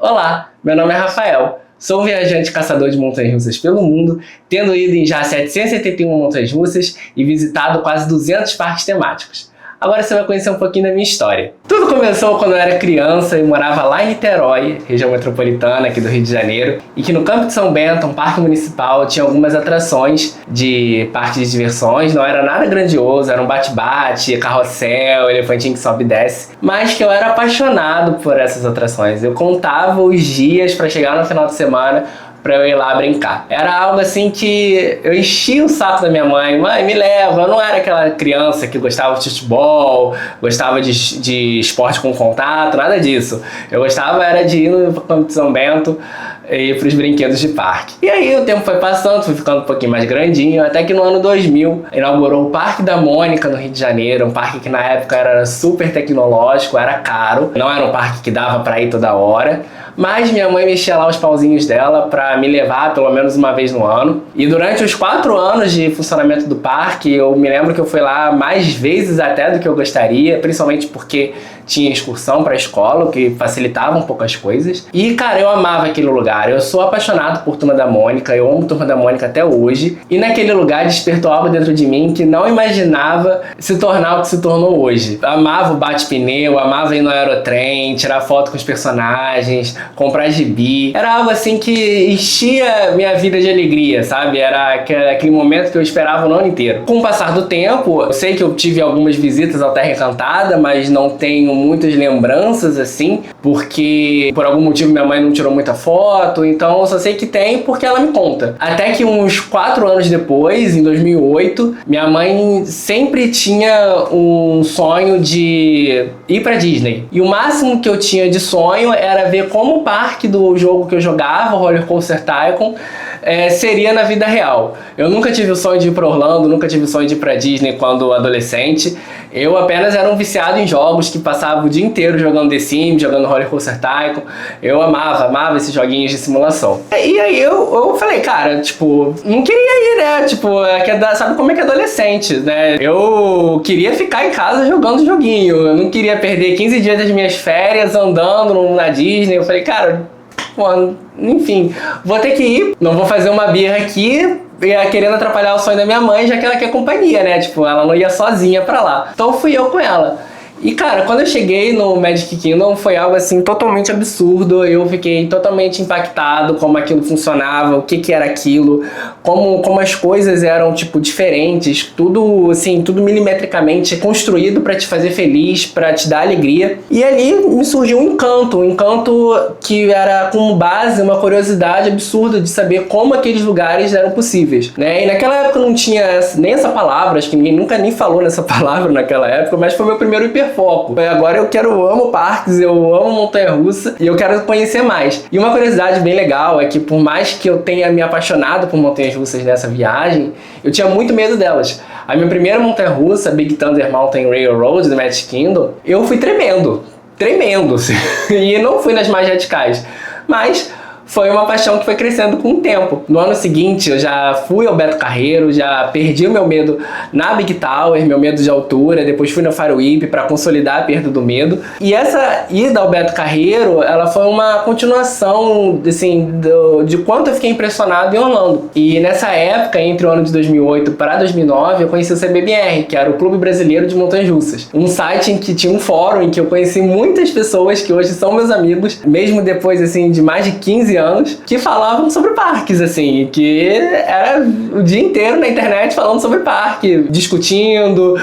Olá, meu nome é Rafael, sou um viajante caçador de montanhas-russas pelo mundo, tendo ido em já 771 montanhas-russas e visitado quase 200 parques temáticos. Agora você vai conhecer um pouquinho da minha história. Tudo começou quando eu era criança e morava lá em Niterói, região metropolitana aqui do Rio de Janeiro, e que no Campo de São Bento, um parque municipal, tinha algumas atrações de parque de diversões. Não era nada grandioso, era um bate-bate, carrossel, elefantinho que sobe e desce, mas que eu era apaixonado por essas atrações. Eu contava os dias para chegar no final de semana pra eu ir lá brincar. Era algo assim que eu enchia o saco da minha mãe. Mãe, me leva. Eu não era aquela criança que gostava de futebol, gostava de esporte com contato, nada disso. Eu gostava era de ir no Campo de São Bento e para os brinquedos de parque. E aí o tempo foi passando, fui ficando um pouquinho mais grandinho, até que no ano 2000 inaugurou o Parque da Mônica no Rio de Janeiro, um parque que na época era super tecnológico, era caro, não era um parque que dava para ir toda hora, mas minha mãe mexia lá os pauzinhos dela para me levar pelo menos uma vez no ano. E durante os 4 anos de funcionamento do parque, eu me lembro que eu fui lá mais vezes até do que eu gostaria, principalmente porque tinha excursão para a escola, o que facilitava um pouco as coisas. E, cara, eu amava aquele lugar. Eu sou apaixonado por Turma da Mônica, eu amo Turma da Mônica até hoje. E naquele lugar despertou algo dentro de mim que não imaginava se tornar o que se tornou hoje. Eu amava o bate-pneu, amava ir no aerotrem, tirar foto com os personagens, comprar gibi. Era algo assim que enchia minha vida de alegria, sabe? Era aquele momento que eu esperava o ano inteiro. Com o passar do tempo, eu sei que eu tive algumas visitas à Terra Encantada, mas não tenho muitas lembranças assim, porque por algum motivo minha mãe não tirou muita foto, então eu só sei que tem porque ela me conta. Até que uns 4 anos depois, em 2008, minha mãe sempre tinha um sonho de ir pra Disney. E o máximo que eu tinha de sonho era ver como o parque do jogo que eu jogava, o Roller Coaster Tycoon, seria na vida real. Eu nunca tive o sonho de ir para Orlando, nunca tive o sonho de ir para Disney quando adolescente. Eu apenas era um viciado em jogos que passava o dia inteiro jogando The Sims, jogando Roller Coaster Tycoon. Eu amava esses joguinhos de simulação. E aí eu falei, cara, tipo, não queria ir, né? Tipo, sabe como é que é adolescente, né? Eu queria ficar em casa jogando joguinho. Eu não queria perder 15 dias das minhas férias andando na Disney. Eu falei, cara, pô, enfim, vou ter que ir, não vou fazer uma birra aqui querendo atrapalhar o sonho da minha mãe, já que ela quer companhia, né? Tipo, ela não ia sozinha pra lá. Então fui eu com ela. E, cara, quando eu cheguei no Magic Kingdom foi algo, assim, totalmente absurdo. Eu fiquei totalmente impactado como aquilo funcionava, o que era aquilo, como as coisas eram, tipo, diferentes. Tudo, assim, tudo milimetricamente construído pra te fazer feliz, pra te dar alegria. E ali me surgiu um encanto que era com base uma curiosidade absurda de saber como aqueles lugares eram possíveis, né? E naquela época não tinha nem essa palavra, acho que ninguém nunca nem falou nessa palavra naquela época, mas foi meu primeiro hiperfoco. Agora eu amo parques, eu amo montanha-russa e eu quero conhecer mais. E uma curiosidade bem legal é que por mais que eu tenha me apaixonado por montanhas-russas nessa viagem, eu tinha muito medo delas. A minha primeira montanha-russa, Big Thunder Mountain Railroad do Magic Kingdom, eu fui tremendo, e não fui nas mais radicais, mas foi uma paixão que foi crescendo com o tempo. No ano seguinte, eu já fui ao Beto Carreiro, já perdi o meu medo na Big Tower, meu medo de altura, depois fui no Fire Whip para consolidar a perda do medo. E essa ida ao Beto Carreiro, ela foi uma continuação, assim, de quanto eu fiquei impressionado em Orlando. E nessa época, entre o ano de 2008 para 2009, eu conheci o CBMR, que era o Clube Brasileiro de Montanhas Russas. Um site em que tinha um fórum em que eu conheci muitas pessoas que hoje são meus amigos, mesmo depois, assim, de mais de 15 anos, que falavam sobre parques, assim, que era o dia inteiro na internet falando sobre parque, discutindo,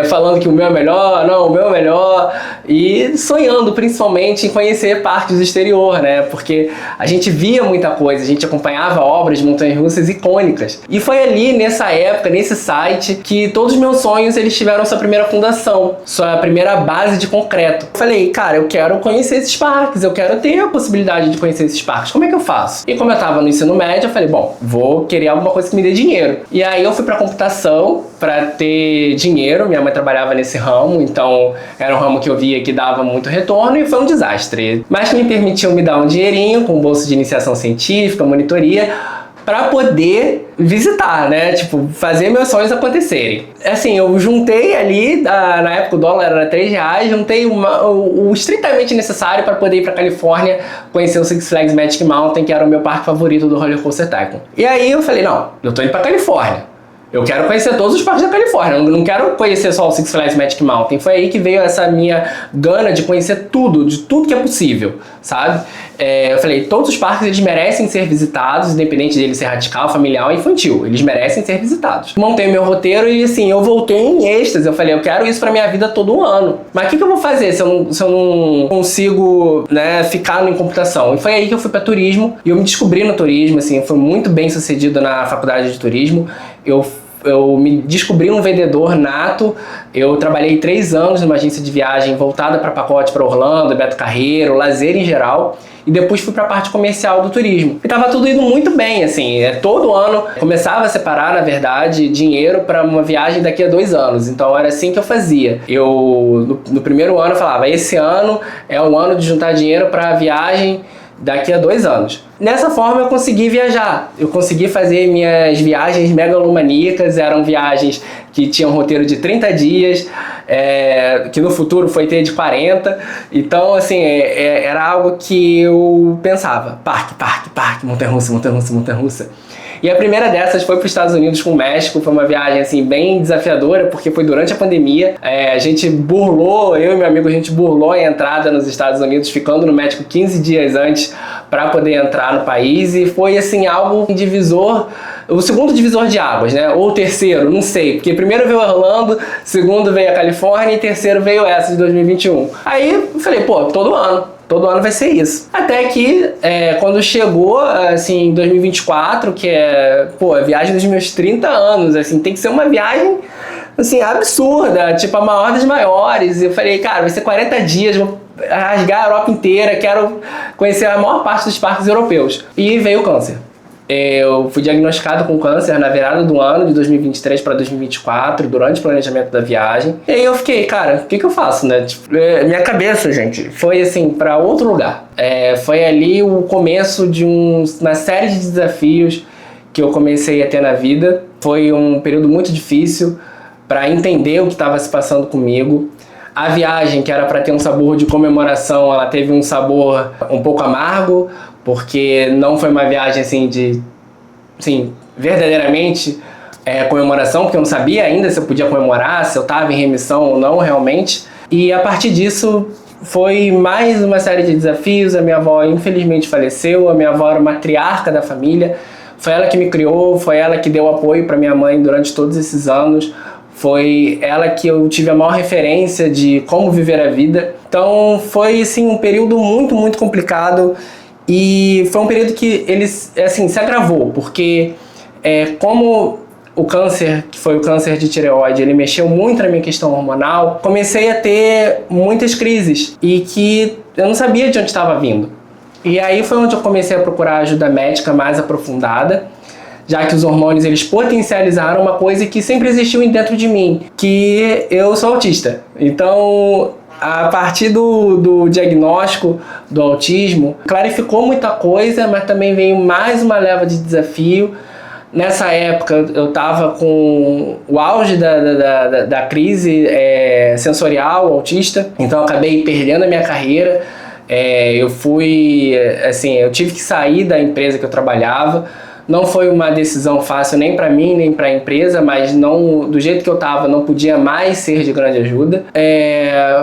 falando que o meu é melhor, não, o meu é melhor, e sonhando principalmente em conhecer parques do exterior, né? Porque a gente via muita coisa, a gente acompanhava obras de montanhas-russas icônicas. E foi ali, nessa época, nesse site, que todos os meus sonhos, eles tiveram sua primeira fundação, sua primeira base de concreto. Eu falei, cara, eu quero conhecer esses parques, eu quero ter a possibilidade de conhecer esses parques. Como é que eu faço? E como eu tava no ensino médio, eu falei, bom, vou querer alguma coisa que me dê dinheiro. E aí eu fui pra computação pra ter dinheiro. Minha mãe trabalhava nesse ramo, então era um ramo que eu via que dava muito retorno e foi um desastre. Mas que me permitiu me dar um dinheirinho com bolsa de iniciação científica, monitoria, para poder visitar, né? Tipo, fazer meus sonhos acontecerem. Assim, eu juntei ali, na época o dólar era R$3, juntei o estritamente necessário para poder ir para Califórnia conhecer o Six Flags Magic Mountain, que era o meu parque favorito do Roller Coaster Tycoon. E aí eu falei, não, eu tô indo para Califórnia. Eu quero conhecer todos os parques da Califórnia, eu não quero conhecer só o Six Flags Magic Mountain. Foi aí que veio essa minha gana de conhecer tudo, de tudo que é possível, sabe? Eu falei, todos os parques eles merecem ser visitados, independente dele ser radical, familiar ou infantil. Eles merecem ser visitados. Montei meu roteiro e assim, eu voltei em êxtase. Eu falei, eu quero isso pra minha vida todo ano. Mas o que eu vou fazer se eu não consigo, né, ficar em computação? E foi aí que eu fui pra turismo e eu me descobri no turismo, assim, eu fui muito bem sucedido na faculdade de turismo. Eu me descobri um vendedor nato. Eu trabalhei 3 anos numa agência de viagem voltada para pacote para Orlando, Beto Carreiro, lazer em geral. E depois fui para a parte comercial do turismo. E tava tudo indo muito bem, assim. Todo ano começava a separar, na verdade, dinheiro para uma viagem daqui a 2 anos. Então era assim que eu fazia. No primeiro ano eu falava, esse ano é o ano de juntar dinheiro para a viagem daqui a 2 anos. Nessa forma eu consegui viajar, eu consegui fazer minhas viagens megalomaníacas, eram viagens que tinham um roteiro de 30 dias, que no futuro foi ter de 40, então assim, era algo que eu pensava, parque, montanha-russa. E a primeira dessas foi para os Estados Unidos com o México, foi uma viagem assim bem desafiadora, porque foi durante a pandemia, a gente burlou, eu e meu amigo, a gente burlou a entrada nos Estados Unidos, ficando no México 15 dias antes para poder entrar no país, e foi assim algo divisor, o segundo divisor de águas, né? Ou o terceiro, não sei, porque primeiro veio Orlando, segundo veio a Califórnia e terceiro veio essa de 2021. Aí eu falei, pô, todo ano vai ser isso. Até que, quando chegou, assim, em 2024, que é, pô, a viagem dos meus 30 anos, assim, tem que ser uma viagem, assim, absurda, tipo, a maior das maiores. E eu falei, cara, vai ser 40 dias, vou rasgar a Europa inteira, quero conhecer a maior parte dos parques europeus. E veio o câncer. Eu fui diagnosticado com câncer na virada do ano de 2023 para 2024, durante o planejamento da viagem. E aí eu fiquei, cara, o que eu faço, né? Tipo, minha cabeça, gente, foi assim, para outro lugar. Foi ali o começo de uma série de desafios que eu comecei a ter na vida. Foi um período muito difícil para entender o que estava se passando comigo. A viagem, que era para ter um sabor de comemoração, ela teve um sabor um pouco amargo, porque não foi uma viagem assim verdadeiramente comemoração, porque eu não sabia ainda se eu podia comemorar, se eu estava em remissão ou não realmente. E a partir disso foi mais uma série de desafios. A minha avó infelizmente faleceu, a minha avó era uma matriarca da família, foi ela que me criou, foi ela que deu apoio para minha mãe durante todos esses anos. Foi ela que eu tive a maior referência de como viver a vida. Então foi assim, um período muito, muito complicado. E foi um período que ele assim, se agravou, porque como o câncer, que foi o câncer de tireoide, ele mexeu muito na minha questão hormonal, comecei a ter muitas crises e que eu não sabia de onde estava vindo. E aí foi onde eu comecei a procurar ajuda médica mais aprofundada, já que os hormônios eles potencializaram uma coisa que sempre existiu dentro de mim, que eu sou autista. Então, a partir do diagnóstico do autismo, clarificou muita coisa, mas também veio mais uma leva de desafio. Nessa época eu estava com o auge da crise sensorial autista, então eu acabei perdendo a minha carreira. Eu tive que sair da empresa que eu trabalhava. Não foi uma decisão fácil nem para mim, nem para a empresa, mas não, do jeito que eu estava, não podia mais ser de grande ajuda.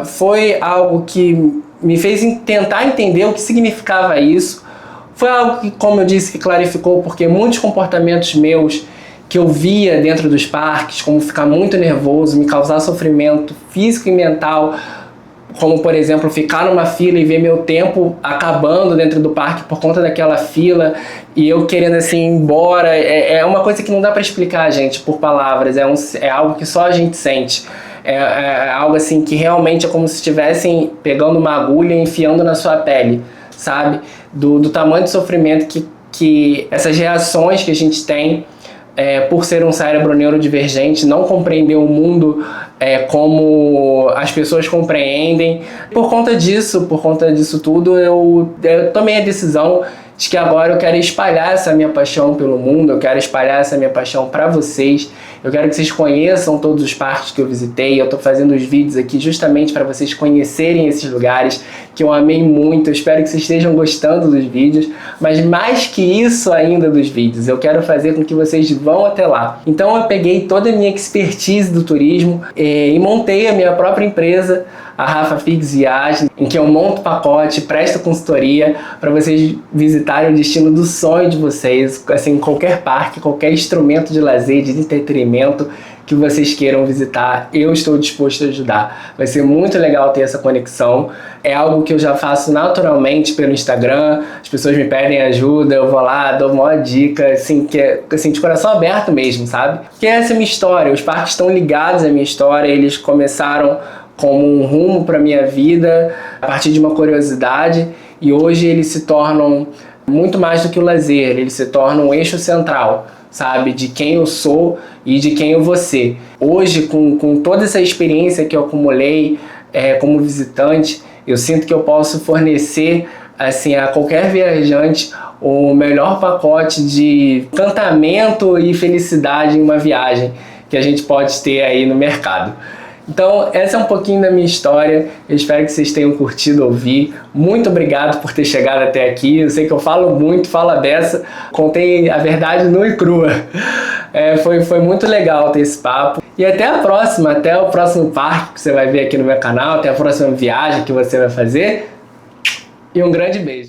Foi algo que me fez tentar entender o que significava isso. Foi algo que, como eu disse, que clarificou, porque muitos comportamentos meus que eu via dentro dos parques, como ficar muito nervoso, me causar sofrimento físico e mental, como, por exemplo, ficar numa fila e ver meu tempo acabando dentro do parque por conta daquela fila e eu querendo assim ir embora. É uma coisa que não dá para explicar, gente, por palavras. É algo que só a gente sente. É algo assim que realmente é como se estivessem pegando uma agulha e enfiando na sua pele, sabe? Do tamanho de sofrimento que essas reações que a gente tem por ser um cérebro neurodivergente, não compreender o mundo como as pessoas compreendem. Por conta disso tudo, eu tomei a decisão de que agora eu quero espalhar essa minha paixão pelo mundo, eu quero espalhar essa minha paixão para vocês, eu quero que vocês conheçam todos os parques que eu visitei. Eu estou fazendo os vídeos aqui justamente para vocês conhecerem esses lugares que eu amei muito. Eu espero que vocês estejam gostando dos vídeos, mas mais que isso ainda dos vídeos, eu quero fazer com que vocês vão até lá. Então eu peguei toda a minha expertise do turismo e montei a minha própria empresa, a Rafa Fix Viagem, em que eu monto pacote, presto consultoria para vocês visitarem o destino do sonho de vocês, assim, qualquer parque, qualquer instrumento de lazer, de entretenimento que vocês queiram visitar, eu estou disposto a ajudar. Vai ser muito legal ter essa conexão. É algo que eu já faço naturalmente pelo Instagram, as pessoas me pedem ajuda, eu vou lá, dou uma dica, assim, que é assim, de coração aberto mesmo, sabe? Porque essa é a minha história, os parques estão ligados à minha história, eles começaram como um rumo para a minha vida, a partir de uma curiosidade, e hoje eles se tornam muito mais do que o lazer, eles se tornam um eixo central, sabe, de quem eu sou e de quem eu vou ser. Hoje, com toda essa experiência que eu acumulei como visitante, eu sinto que eu posso fornecer assim, a qualquer viajante o melhor pacote de encantamento e felicidade em uma viagem que a gente pode ter aí no mercado. Então, essa é um pouquinho da minha história. Eu espero que vocês tenham curtido ouvir. Muito obrigado por ter chegado até aqui. Eu sei que eu falo muito, falo a beça. Contei a verdade nua e crua. Foi muito legal ter esse papo. E até a próxima, até o próximo parque que você vai ver aqui no meu canal, até a próxima viagem que você vai fazer. E um grande beijo.